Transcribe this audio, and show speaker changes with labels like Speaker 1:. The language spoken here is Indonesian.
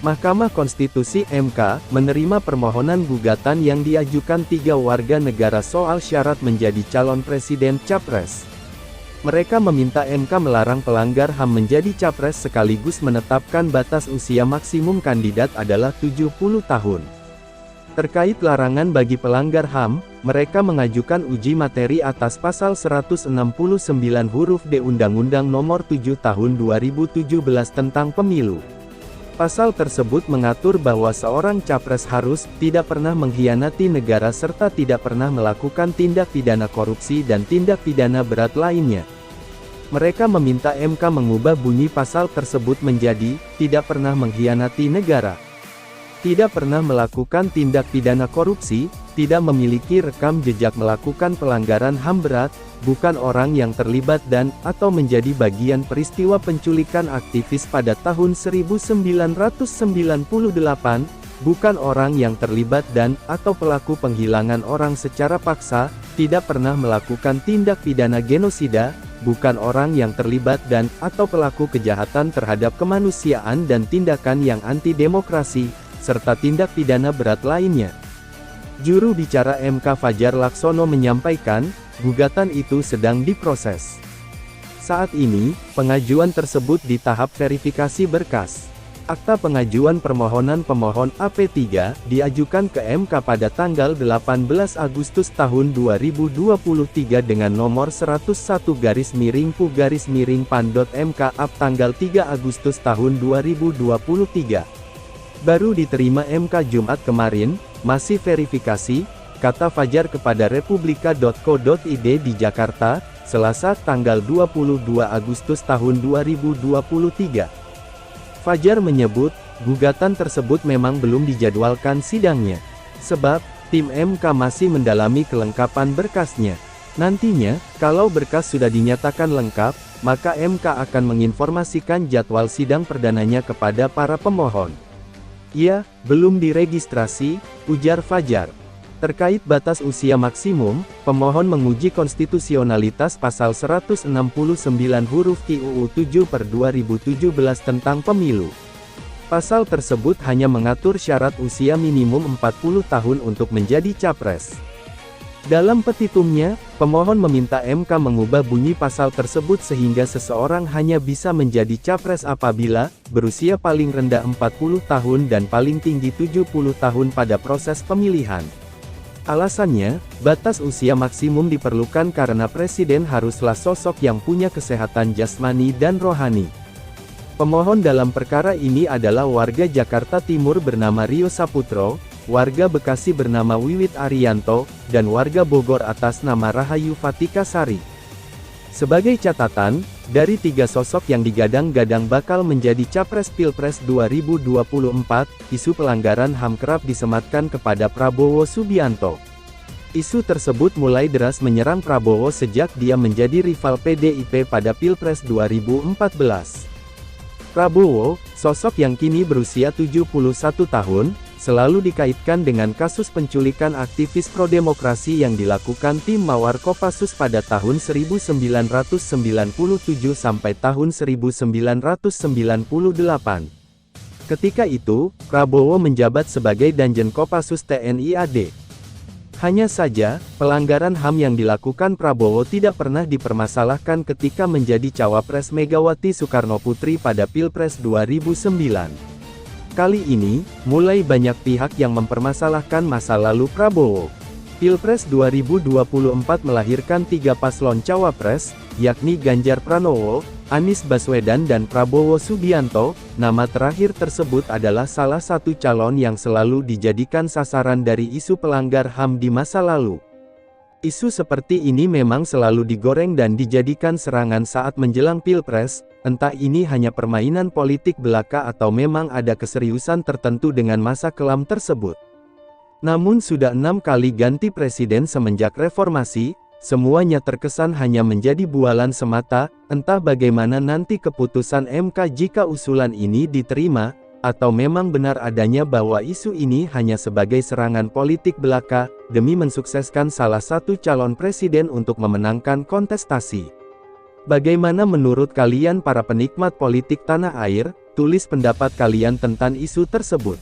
Speaker 1: Mahkamah Konstitusi (MK) menerima permohonan gugatan yang diajukan 3 warga negara soal syarat menjadi calon presiden capres. Mereka meminta MK melarang pelanggar HAM menjadi capres sekaligus menetapkan batas usia maksimum kandidat adalah 70 tahun. Terkait larangan bagi pelanggar HAM, mereka mengajukan uji materi atas pasal 169 huruf D Undang-Undang Nomor 7 Tahun 2017 tentang Pemilu. Pasal tersebut mengatur bahwa seorang capres harus tidak pernah mengkhianati negara serta tidak pernah melakukan tindak pidana korupsi dan tindak pidana berat lainnya. Mereka meminta MK mengubah bunyi pasal tersebut menjadi tidak pernah mengkhianati negara, tidak pernah melakukan tindak pidana korupsi, tidak memiliki rekam jejak melakukan pelanggaran HAM berat, bukan orang yang terlibat dan, atau menjadi bagian peristiwa penculikan aktivis pada tahun 1998, bukan orang yang terlibat dan, atau pelaku penghilangan orang secara paksa, tidak pernah melakukan tindak pidana genosida, bukan orang yang terlibat dan, atau pelaku kejahatan terhadap kemanusiaan dan tindakan yang anti-demokrasi, serta tindak pidana berat lainnya. Juru bicara MK Fajar Laksono menyampaikan, gugatan itu sedang diproses. Saat ini, pengajuan tersebut di tahap verifikasi berkas. Akta pengajuan permohonan pemohon AP3 diajukan ke MK pada tanggal 18 Agustus tahun 2023 dengan nomor 101-PU-PAN.MK ap tanggal 3 Agustus tahun 2023. Baru diterima MK Jumat kemarin, masih verifikasi, kata Fajar kepada republika.co.id di Jakarta, Selasa tanggal 22 Agustus tahun 2023. Fajar menyebut, gugatan tersebut memang belum dijadwalkan sidangnya. Sebab, tim MK masih mendalami kelengkapan berkasnya. Nantinya, kalau berkas sudah dinyatakan lengkap, maka MK akan menginformasikan jadwal sidang perdananya kepada para pemohon. Ya, belum diregistrasi, ujar Fajar. Terkait batas usia maksimum, pemohon menguji konstitusionalitas pasal 169 huruf Q UU 7/2017 tentang pemilu. Pasal tersebut hanya mengatur syarat usia minimum 40 tahun untuk menjadi capres. Dalam petitumnya, pemohon meminta MK mengubah bunyi pasal tersebut sehingga seseorang hanya bisa menjadi capres apabila berusia paling rendah 40 tahun dan paling tinggi 70 tahun pada proses pemilihan. Alasannya, batas usia maksimum diperlukan karena presiden haruslah sosok yang punya kesehatan jasmani dan rohani. Pemohon dalam perkara ini adalah warga Jakarta Timur bernama Rio Saputro, warga Bekasi bernama Wiwit Arianto, dan warga Bogor atas nama Rahayu Fatika Sari. Sebagai catatan, dari 3 sosok yang digadang-gadang bakal menjadi capres Pilpres 2024, isu pelanggaran HAM kerap disematkan kepada Prabowo Subianto. Isu tersebut mulai deras menyerang Prabowo sejak dia menjadi rival PDIP pada Pilpres 2014. Prabowo, sosok yang kini berusia 71 tahun, selalu dikaitkan dengan kasus penculikan aktivis pro-demokrasi yang dilakukan tim Mawar Kopassus pada tahun 1997 sampai tahun 1998. Ketika itu, Prabowo menjabat sebagai Danjen Kopassus TNI AD. Hanya saja, pelanggaran HAM yang dilakukan Prabowo tidak pernah dipermasalahkan ketika menjadi cawapres Megawati Soekarnoputri pada Pilpres 2009. Kali ini, mulai banyak pihak yang mempermasalahkan masa lalu Prabowo. Pilpres 2024 melahirkan 3 paslon cawapres, yakni Ganjar Pranowo, Anies Baswedan dan Prabowo Subianto. Nama terakhir tersebut adalah salah satu calon yang selalu dijadikan sasaran dari isu pelanggar HAM di masa lalu. Isu seperti ini memang selalu digoreng dan dijadikan serangan saat menjelang Pilpres, entah ini hanya permainan politik belaka atau memang ada keseriusan tertentu dengan masa kelam tersebut. Namun sudah 6 kali ganti presiden semenjak reformasi, semuanya terkesan hanya menjadi bualan semata, entah bagaimana nanti keputusan MK jika usulan ini diterima, atau memang benar adanya bahwa isu ini hanya sebagai serangan politik belaka, demi mensukseskan salah satu calon presiden untuk memenangkan kontestasi. Bagaimana menurut kalian para penikmat politik tanah air? Tulis pendapat kalian tentang isu tersebut.